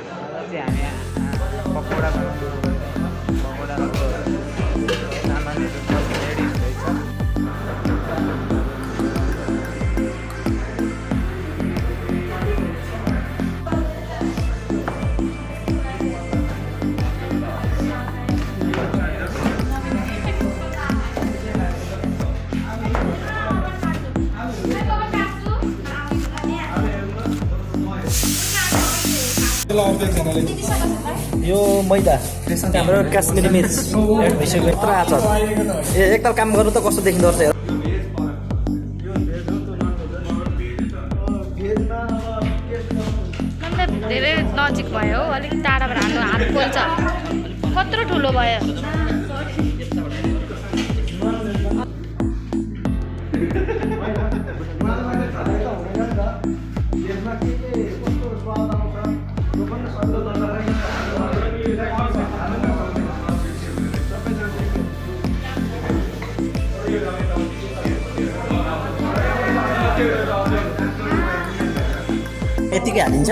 चाहिँ हामी पकौडा बनाउँछौँ। पकौडाको सामानहरू सबै रेडी हुँदैछ। यो मैदा हाम्रो काश्मिरी मिर्च एड भइसक्यो। यत्रो आचार एकताल काम गर्नु त कस्तो देखिँदो रहेछ। धेरै नजिक भयो हो, अलिक टाढाबाट हाम्रो हात पोल्छ। कत्रो ठुलो भयो। यतिकै हालिन्छ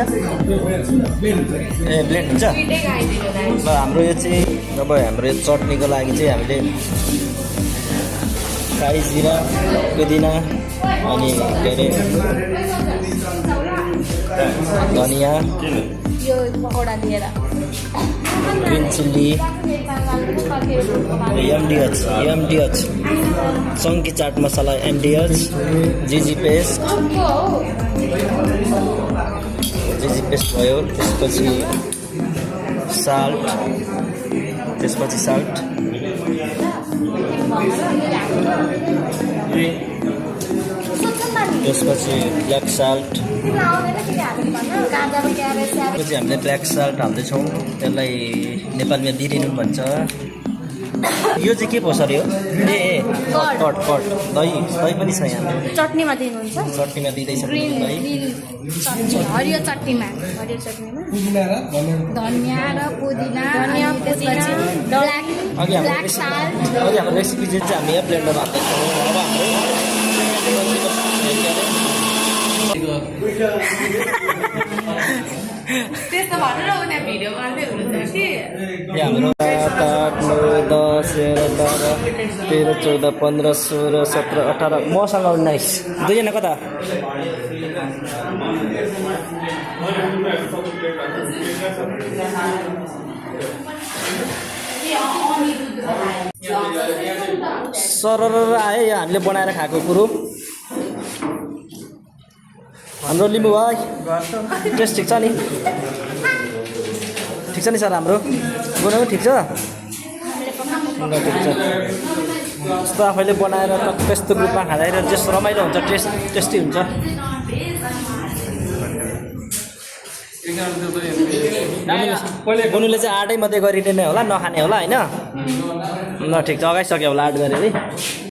ए ब्लेन्ड हुन्छ। ल हाम्रो यो चाहिँ अब हाम्रो यो चटनीको लागि चाहिँ हामीले फ्राई जिरा पुदिना अनि के अरे धनियाँ यो पकौडा लिएर ग्रिन चिल्ली एमडिएच चङ्की चाट मसला एमडिएच जिजी पेस्ट भयो। त्यसपछि साल्ट त्यसपछि ब्ल्याक साल्ट त्यसपछि हामीले ब्ल्याक साल्ट हाल्दैछौँ। त्यसलाई नेपालीमा बिरिनु भन्छ। यो चाहिँ के पो सर यो ए कट दही पनि छ यहाँ। चटनीमा दिनुहुन्छ? चटनीमा दिँदैछ हरियो चटनीमा धनिया र पुदिना त्यसपछि ब्ल्याक साल्ट। अघि हाम्रो रेसिपी चाहिँ हामी यहाँ ब्लेन्डरमा हाल्दैछौँ। अब त्यस्तो भनेर उनीहरू भिडियो गर्दै हुनुहुन्छ कि हाम्रो 7, 8, 9, 10, 11, 12, 13, 14, 15, 16, 17, 18 मसँग 19 दुईजना कता सरर आयो यो हामीले बनाएर खाएको कुरो। हाम्रो लिम्बू भाइ टेस्ट ठिक छ नि? ठिक छ नि सर? हाम्रो बनाउनु ठिक छ? ठिक छ। जस्तो आफैले बनाएर त्यस्तो रूपमा खाँदाखेरि जस्तो रमाइलो हुन्छ, टेस्टी हुन्छ। बुनुले चाहिँ आँटै मात्रै गरिदिने होला, नखाने होला होइन? ल ठिक छ, अगाइसक्यो होला आँट गरेर है।